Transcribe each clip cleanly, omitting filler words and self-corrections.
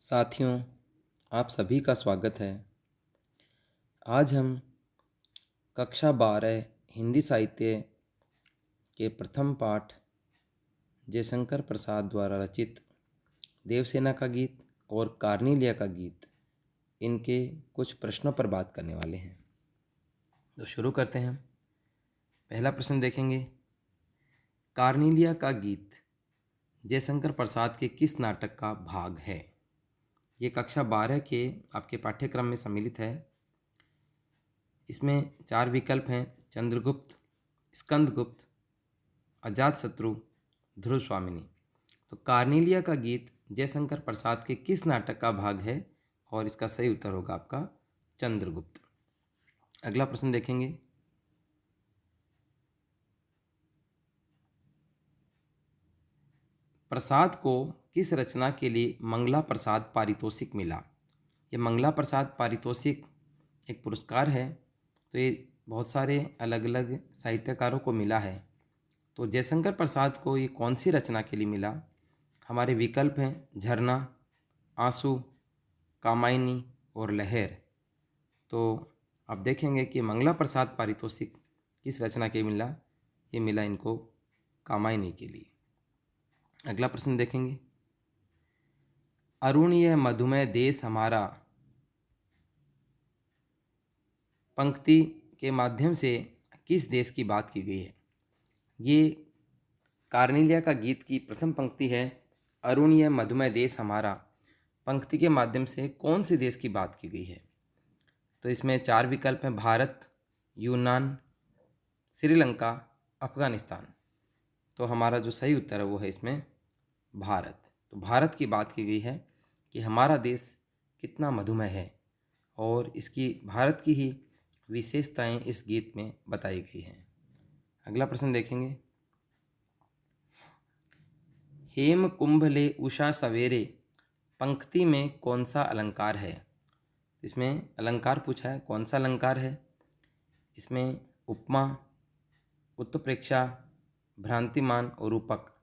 साथियों, आप सभी का स्वागत है। आज हम कक्षा 12 हिंदी साहित्य के प्रथम पाठ जयशंकर प्रसाद द्वारा रचित देवसेना का गीत और कार्नेलिया का गीत, इनके कुछ प्रश्नों पर बात करने वाले हैं। तो शुरू करते हैं। पहला प्रश्न देखेंगे, कार्नेलिया का गीत जयशंकर प्रसाद के किस नाटक का भाग है? ये कक्षा 12 के आपके पाठ्यक्रम में सम्मिलित है। इसमें 4 विकल्प हैं: चंद्रगुप्त, स्कंदगुप्त, अजातशत्रु, ध्रुव स्वामिनी। तो कार्नेलिया का गीत जयशंकर प्रसाद के किस नाटक का भाग है? और इसका सही उत्तर होगा आपका चंद्रगुप्त। अगला प्रश्न देखेंगे, प्रसाद को किस रचना के लिए मंगला प्रसाद पारितोषिक मिला? ये मंगला प्रसाद पारितोषिक एक पुरस्कार है। तो ये बहुत सारे अलग अलग साहित्यकारों को मिला है। तो जयशंकर प्रसाद को ये कौन सी रचना के लिए मिला? हमारे विकल्प हैं झरना, आंसू, कामायनी और लहर। तो आप देखेंगे कि मंगला प्रसाद पारितोषिक किस रचना के मिला? ये मिला इनको कामायनी के लिए। अगला प्रश्न देखेंगे, अरुणीय मधुमेह देश हमारा पंक्ति के माध्यम से किस देश की बात की गई है? ये कार्नेलिया का गीत की प्रथम पंक्ति है। अरुणीय मधुमेह देश हमारा पंक्ति के माध्यम से कौन से देश की बात की गई है? तो इसमें 4 विकल्प हैं: भारत, यूनान, श्रीलंका, अफगानिस्तान। तो हमारा जो सही उत्तर है वो है इसमें भारत। तो भारत की बात की गई है कि हमारा देश कितना मधुमेह है, और इसकी भारत की ही विशेषताएं इस गीत में बताई गई हैं। अगला प्रश्न देखेंगे, हेम कुंभ ले उषा सवेरे पंक्ति में कौन सा अलंकार है? इसमें अलंकार पूछा है, कौन सा अलंकार है? इसमें उपमा, उत्प्रेक्षा, भ्रांतिमान और रूपक,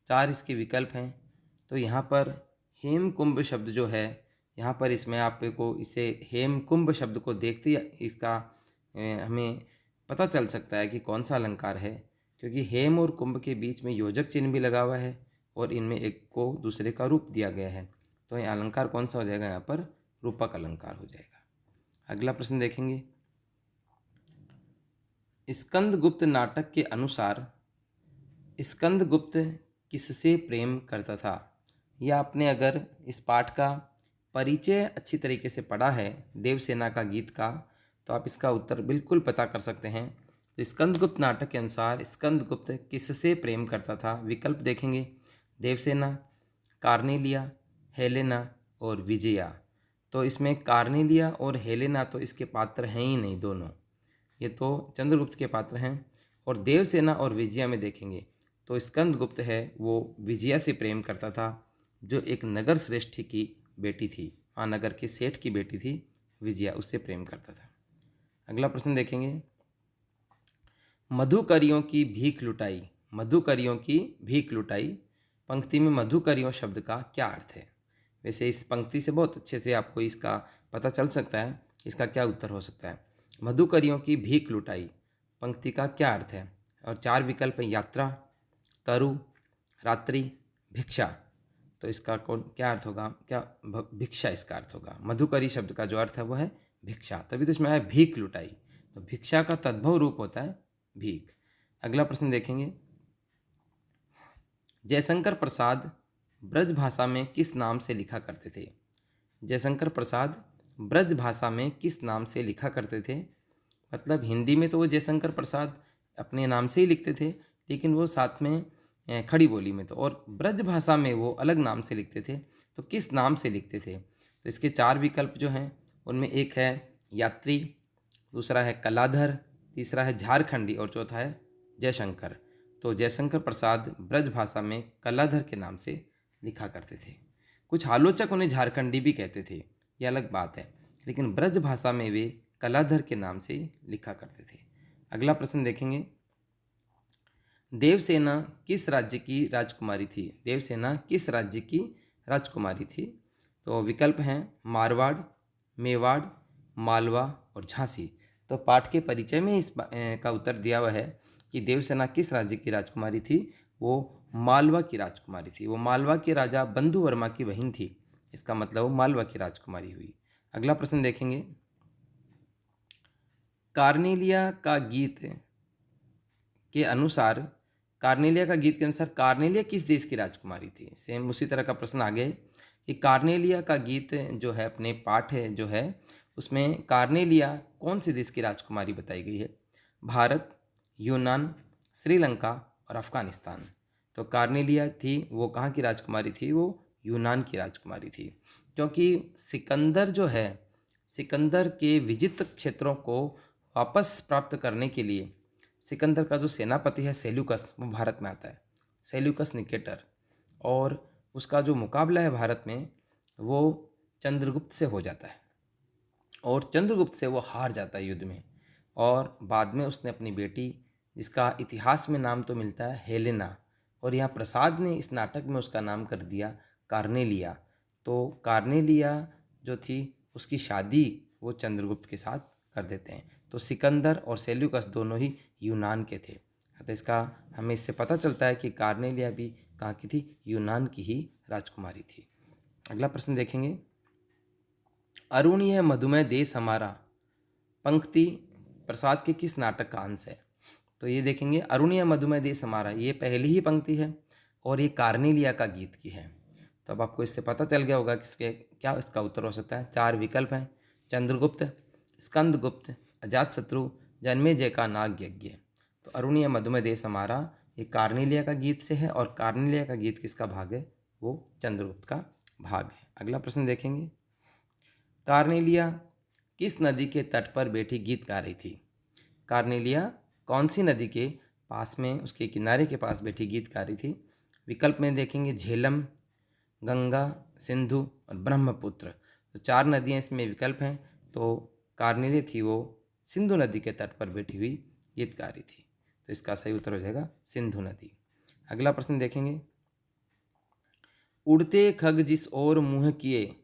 4 इसके विकल्प हैं। तो यहाँ पर हेम कुंभ शब्द जो है, यहाँ पर इसमें आपको इसे हेम कुंभ शब्द को देखते ही इसका हमें पता चल सकता है कि कौन सा अलंकार है, क्योंकि हेम और कुंभ के बीच में योजक चिन्ह भी लगा हुआ है और इनमें एक को दूसरे का रूप दिया गया है। तो ये अलंकार कौन सा हो जाएगा? यहाँ पर रूपक अलंकार हो जाएगा। अगला प्रश्न देखेंगे, स्कंदगुप्त नाटक के अनुसार स्कंदगुप्त किससे प्रेम करता था? या आपने अगर इस पाठ का परिचय अच्छी तरीके से पढ़ा है देवसेना का गीत का, तो आप इसका उत्तर बिल्कुल पता कर सकते हैं। तो स्कंदगुप्त नाटक के अनुसार स्कंदगुप्त किससे प्रेम करता था? विकल्प देखेंगे, देवसेना, कार्नेलिया, हेलेना और विजया। तो इसमें कार्नेलिया और हेलेना तो इसके पात्र हैं ही नहीं, दोनों ये तो चंद्रगुप्त के पात्र हैं। और देवसेना और विजया में देखेंगे तो स्कंदगुप्त है वो विजया से प्रेम करता था, जो एक नगर श्रेष्ठ की बेटी थी, महानगर के सेठ की बेटी थी विजया, उससे प्रेम करता था। अगला प्रश्न देखेंगे, मधुकरियों की भीख लुटाई, मधुकरियों की भीख लुटाई पंक्ति में मधुकरियों शब्द का क्या अर्थ है? वैसे इस पंक्ति से बहुत अच्छे से आपको इसका पता चल सकता है इसका क्या उत्तर हो सकता है। मधुकरियों की भीख लुटाई पंक्ति का क्या अर्थ है? और 4 विकल्प हैं: यात्रा, तरु, रात्रि, भिक्षा। तो इसका कौन क्या अर्थ होगा? क्या भिक्षा इसका अर्थ होगा। मधुकरी शब्द का जो अर्थ है वो है भिक्षा, तभी तो इसमें आया भीख लुटाई। तो भिक्षा का तद्भव रूप होता है भीख। अगला प्रश्न देखेंगे, जयशंकर प्रसाद ब्रज भाषा में किस नाम से लिखा करते थे? जयशंकर प्रसाद ब्रज भाषा में किस नाम से लिखा करते थे? मतलब हिंदी में तो वो जयशंकर प्रसाद अपने नाम से ही लिखते थे, लेकिन वो साथ में खड़ी बोली में तो, और ब्रज भाषा में वो अलग नाम से लिखते थे। तो किस नाम से लिखते थे? तो इसके 4 विकल्प जो हैं उनमें एक है यात्री, दूसरा है कलाधर, तीसरा है झारखंडी और चौथा है जयशंकर। तो जयशंकर प्रसाद ब्रज भाषा में कलाधर के नाम से लिखा करते थे। कुछ आलोचक उन्हें झारखंडी भी कहते थे, ये अलग बात है, लेकिन ब्रज भाषा में वे कलाधर के नाम से लिखा करते थे। अगला प्रश्न देखेंगे, देवसेना किस राज्य की राजकुमारी थी? देवसेना किस राज्य की राजकुमारी थी? तो विकल्प हैं मारवाड़, मेवाड़, मालवा और झांसी। तो पाठ के परिचय में का उत्तर दिया हुआ है कि देवसेना किस राज्य की राजकुमारी थी। वो मालवा की राजकुमारी थी। वो मालवा के राजा बंधु वर्मा की बहन थी। इसका मतलब वो मालवा की राजकुमारी हुई। अगला प्रश्न देखेंगे, कार्नेलिया का गीत के अनुसार कार्नेलिया किस देश की राजकुमारी थी। सेम उसी तरह का प्रश्न आगे है कि कार्नेलिया का गीत जो है अपने पाठ है जो है उसमें कार्नेलिया कौन से देश की राजकुमारी बताई गई है। भारत, यूनान, श्रीलंका और अफगानिस्तान। तो कार्नेलिया थी वो कहाँ की राजकुमारी थी, वो यूनान की राजकुमारी थी। क्योंकि सिकंदर जो है, सिकंदर के विजित क्षेत्रों को वापस प्राप्त करने के लिए सिकंदर का जो सेनापति है सेल्यूकस, वो भारत में आता है, सेल्यूकस निकेटर। और उसका जो मुकाबला है भारत में वो चंद्रगुप्त से हो जाता है और चंद्रगुप्त से वो हार जाता है युद्ध में। और बाद में उसने अपनी बेटी, जिसका इतिहास में नाम तो मिलता है हेलेना, और यहाँ प्रसाद ने इस नाटक में उसका नाम कर दिया कार्नेलिया। तो कार्नेलिया जो थी उसकी शादी वो चंद्रगुप्त के साथ कर देते हैं। तो सिकंदर और सेल्यूकस दोनों ही यूनान के थे। तो इसका हमें इससे पता चलता है कि कार्नेलिया भी कहाँ की थी, यूनान की ही राजकुमारी थी। अगला प्रश्न देखेंगे, अरुणीय मधुमेह देश हमारा पंक्ति प्रसाद के किस नाटक का अंश है। तो ये देखेंगे, अरुणीय मधुमेह देश हमारा ये पहली ही पंक्ति है और ये कार्नेलिया का गीत की है। तो अब आपको इससे पता चल गया होगा किसके क्या इसका उत्तर हो सकता है। 4 विकल्प हैं, चंद्रगुप्त, स्कंदगुप्त, अजातशत्रु, जन्मेजय का नाग यज्ञ। तो अरुणीय मधुमेह देश हमारा ये कार्नेलिया का गीत से है और कार्नेलिया का गीत किसका भाग है, वो चंद्रगुप्त का भाग है। अगला प्रश्न देखेंगे, कार्नेलिया किस नदी के तट पर बैठी गीत गा रही थी। कार्नेलिया कौन सी नदी के पास में, उसके किनारे के पास बैठी गीत गा रही थी। विकल्प में देखेंगे झेलम, गंगा, सिंधु और ब्रह्मपुत्र। तो 4 नदियाँ इसमें विकल्प हैं। तो कार्नेलिया थी वो सिंधु नदी के तट पर बैठी हुई गीत गा रही थी। तो इसका सही उत्तर हो जाएगा सिंधु नदी। अगला प्रश्न देखेंगे, उड़ते खग जिस ओर मुँह किए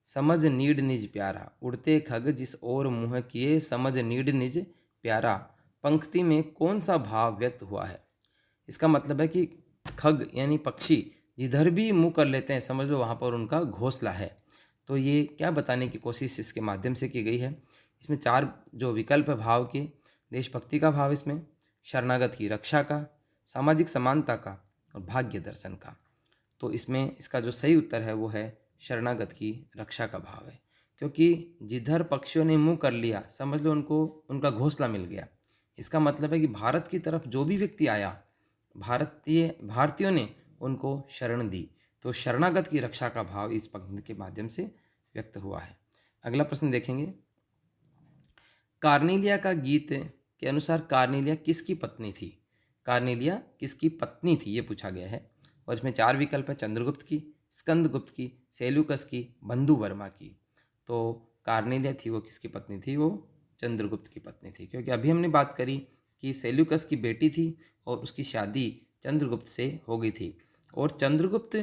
समझ नीड निज प्यारा। उड़ते खग जिस ओर मुँह किए समझ नीड निज प्यारा पंक्ति में कौन सा भाव व्यक्त हुआ है। इसका मतलब है कि खग यानी पक्षी जिधर भी मुँह कर लेते हैं समझ लो वहाँ पर उनका घोंसला है। तो ये क्या बताने की कोशिश इसके माध्यम से की गई है। इसमें 4 जो विकल्प है भाव के, देशभक्ति का भाव, इसमें शरणागत की रक्षा का, सामाजिक समानता का और भाग्य दर्शन का। तो इसमें इसका जो सही उत्तर है वो है शरणागत की रक्षा का भाव है। क्योंकि जिधर पक्षियों ने मुंह कर लिया समझ लो उनको उनका घोंसला मिल गया। इसका मतलब है कि भारत की तरफ जो भी व्यक्ति आया भारतीयों ने उनको शरण दी। तो शरणागत की रक्षा का भाव इस पंक्ति के माध्यम से व्यक्त हुआ है। अगला प्रश्न देखेंगे, कार्नेलिया का गीत के अनुसार कार्नेलिया किसकी पत्नी थी। कार्नेलिया किसकी पत्नी थी ये पूछा गया है और इसमें 4 विकल्प है, चंद्रगुप्त की, स्कंदगुप्त की, सेल्यूकस की, बंधु वर्मा की। तो कार्नेलिया थी वो किसकी पत्नी थी, वो चंद्रगुप्त की पत्नी थी। क्योंकि अभी हमने बात करी कि सेल्यूकस की बेटी थी और उसकी शादी चंद्रगुप्त से हो गई थी। और चंद्रगुप्त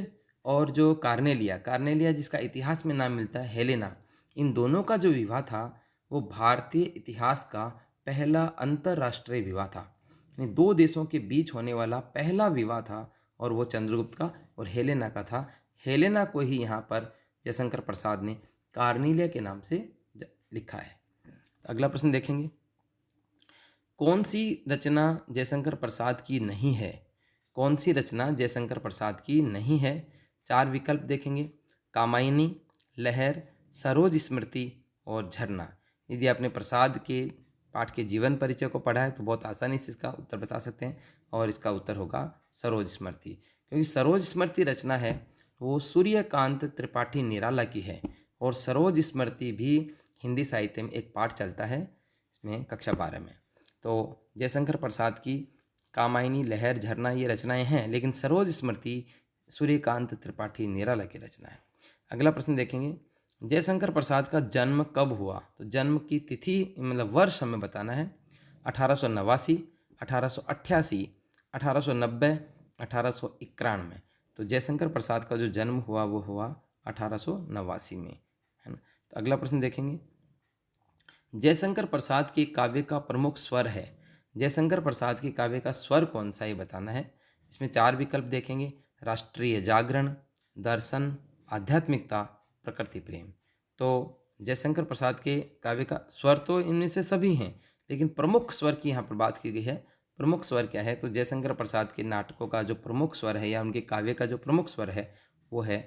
और जो कार्नेलिया जिसका इतिहास में नाम मिलता है हेलेना, इन दोनों का जो विवाह था वो भारतीय इतिहास का पहला अंतर्राष्ट्रीय विवाह था। यानी 2 देशों के बीच होने वाला पहला विवाह था और वो चंद्रगुप्त का और हेलेना का था। हेलेना को ही यहाँ पर जयशंकर प्रसाद ने कार्नेलिया के नाम से लिखा है। अगला प्रश्न देखेंगे, कौन सी रचना जयशंकर प्रसाद की नहीं है। कौन सी रचना जयशंकर प्रसाद की नहीं है। 4 विकल्प देखेंगे, कामायनी, लहर, सरोज स्मृति और झरना। यदि आपने प्रसाद के पाठ के जीवन परिचय को पढ़ा है तो बहुत आसानी से इसका उत्तर बता सकते हैं और इसका उत्तर होगा सरोज स्मृति। क्योंकि सरोज स्मृति रचना है वो सूर्यकांत त्रिपाठी निराला की है और सरोज स्मृति भी हिंदी साहित्य में एक पाठ चलता है इसमें कक्षा 12 में। तो जयशंकर प्रसाद की कामायनी, लहर, झरना ये रचनाएं हैं, लेकिन सरोज स्मृति सूर्यकांत त्रिपाठी निराला की रचना है। अगला प्रश्न देखेंगे, जयशंकर प्रसाद का जन्म कब हुआ। तो जन्म की तिथि मतलब वर्ष हमें बताना है। 1889, 1888, 1890, 1891। तो जयशंकर प्रसाद का जो जन्म हुआ वो हुआ 1889 में, है ना। तो अगला प्रश्न देखेंगे, जयशंकर प्रसाद के काव्य का प्रमुख स्वर है। जयशंकर प्रसाद के काव्य का स्वर कौन सा, ये बताना है। इसमें 4 विकल्प देखेंगे, राष्ट्रीय जागरण, दर्शन, आध्यात्मिकता, प्रकृति प्रेम। तो जयशंकर प्रसाद के काव्य का स्वर तो इनमें से सभी हैं, लेकिन प्रमुख स्वर की यहाँ पर बात की गई है। प्रमुख स्वर क्या है, तो जयशंकर प्रसाद के नाटकों का जो प्रमुख स्वर है या उनके काव्य का जो प्रमुख स्वर है वो है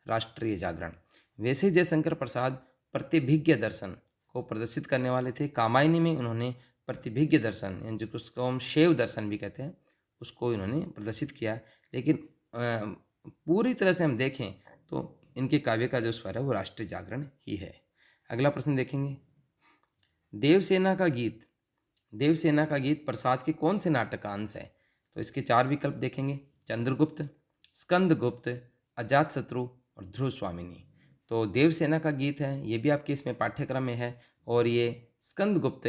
राष्ट्रीय जागरण। वैसे जयशंकर प्रसाद प्रतिभिज्ञ दर्शन को प्रदर्शित करने वाले थे। कामायनी में उन्होंने प्रतिभिज्ञ दर्शन, यानी जो उसको हम शैव दर्शन भी कहते हैं, उसको इन्होंने प्रदर्शित किया। लेकिन पूरी तरह से हम देखें तो इनके काव्य का जो स्वर है वो राष्ट्रीय जागरण ही है। अगला प्रश्न देखेंगे, देवसेना का गीत, देवसेना का गीत प्रसाद के कौन से नाटक का अंश है। तो इसके 4 विकल्प देखेंगे, चंद्रगुप्त, स्कंदगुप्त, अजातशत्रु और ध्रुव स्वामिनी। तो देवसेना का गीत है, ये भी आपके इसमें पाठ्यक्रम में है, और ये स्कंदगुप्त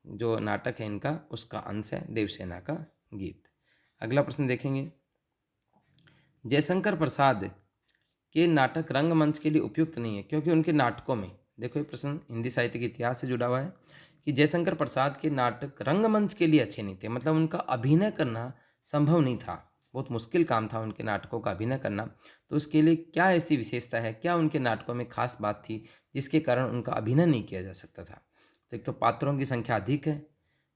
जो नाटक है इनका उसका अंश है देवसेना का गीत। अगला प्रश्न देखेंगे, जयशंकर प्रसाद के नाटक रंगमंच के लिए उपयुक्त नहीं है क्योंकि उनके नाटकों में, देखो ये प्रश्न हिंदी साहित्य के इतिहास से जुड़ा हुआ है, कि जयशंकर प्रसाद के नाटक रंगमंच के लिए अच्छे नहीं थे, मतलब उनका अभिनय करना संभव नहीं था, बहुत मुश्किल काम था उनके नाटकों का अभिनय करना। तो उसके लिए क्या ऐसी विशेषता है, क्या उनके नाटकों में खास बात थी जिसके कारण उनका अभिनय नहीं किया जा सकता था। तो एक तो पात्रों की संख्या अधिक है,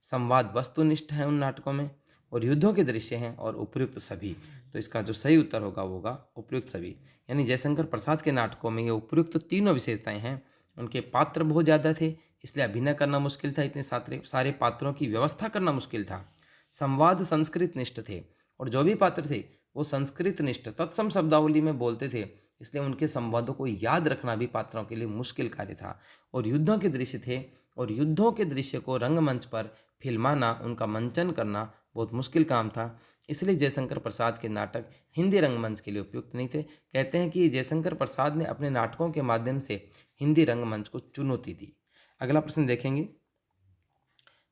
संवाद वस्तुनिष्ठ है उन नाटकों में, और युद्धों के दृश्य हैं, और उपयुक्त सभी। तो इसका जो सही उत्तर होगा वो होगा उपयुक्त सभी। यानी जयशंकर प्रसाद के नाटकों में ये उपयुक्त तीनों विशेषताएं हैं। उनके पात्र बहुत ज़्यादा थे, इसलिए अभिनय करना मुश्किल था, इतने सारे पात्रों की व्यवस्था करना मुश्किल था। संवाद संस्कृत निष्ठ थे, और जो भी पात्र थे वो संस्कृत निष्ठ तत्सम शब्दावली में बोलते थे, इसलिए उनके संवादों को याद रखना भी पात्रों के लिए मुश्किल कार्य था। और युद्धों के दृश्य थे, और युद्धों के दृश्य को रंगमंच पर फिल्माना, उनका मंचन करना बहुत मुश्किल काम था। इसलिए जयशंकर प्रसाद के नाटक हिंदी रंगमंच के लिए उपयुक्त नहीं थे। कहते हैं कि जयशंकर प्रसाद ने अपने नाटकों के माध्यम से हिंदी रंगमंच को चुनौती दी। अगला प्रश्न देखेंगे,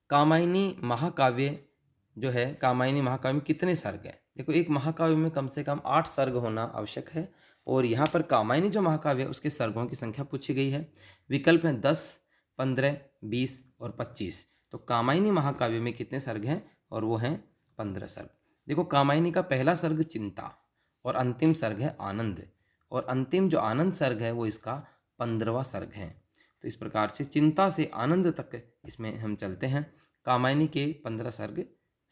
कामायनी महाकाव्य जो है, कामायनी महाकाव्य में कितने सर्ग हैं। देखो एक महाकाव्य में कम से कम 8 सर्ग होना आवश्यक है, और यहाँ पर कामायनी जो महाकाव्य है उसके सर्गों की संख्या पूछी गई है। विकल्प हैं 10, 15, 20 और 25। तो कामायनी महाकाव्य में कितने सर्ग हैं, और वो हैं 15 सर्ग। देखो कामायनी का पहला सर्ग चिंता, और अंतिम सर्ग है आनंद, और अंतिम जो आनंद सर्ग है वो इसका 15वां सर्ग है। तो इस प्रकार से चिंता से आनंद तक इसमें हम चलते हैं। कामायनी के 15 सर्ग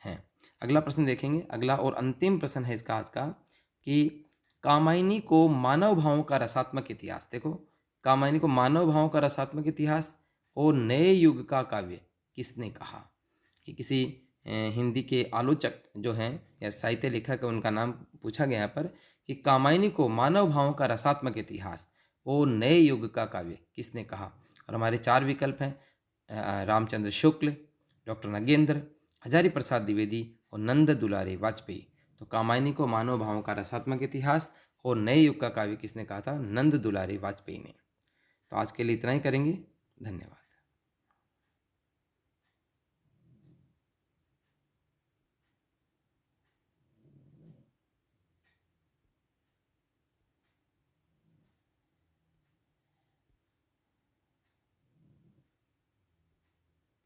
हैं। अगला प्रश्न देखेंगे, अगला और अंतिम प्रश्न है इसका आज का, कि कामायनी को मानव भावों का रसात्मक इतिहास, देखो कामायनी को मानव भावों का रसात्मक इतिहास और नए युग का काव्य किसने कहा। ये किसी हिंदी के आलोचक जो हैं या साहित्य लेखक है उनका नाम पूछा गया यहाँ पर, कि कामायनी को मानव भावों का रसात्मक इतिहास और नए युग का काव्य किसने कहा। और हमारे 4 विकल्प हैं, रामचंद्र शुक्ल, डॉक्टर नगेंद्र, हजारी प्रसाद द्विवेदी और नंद दुलारे वाजपेयी। तो कामायनी को मानव भावों का रसात्मक इतिहास और नए युग का काव्य किसने कहा था, नंद दुलारे वाजपेयी ने। तो आज के लिए इतना ही करेंगे, धन्यवाद।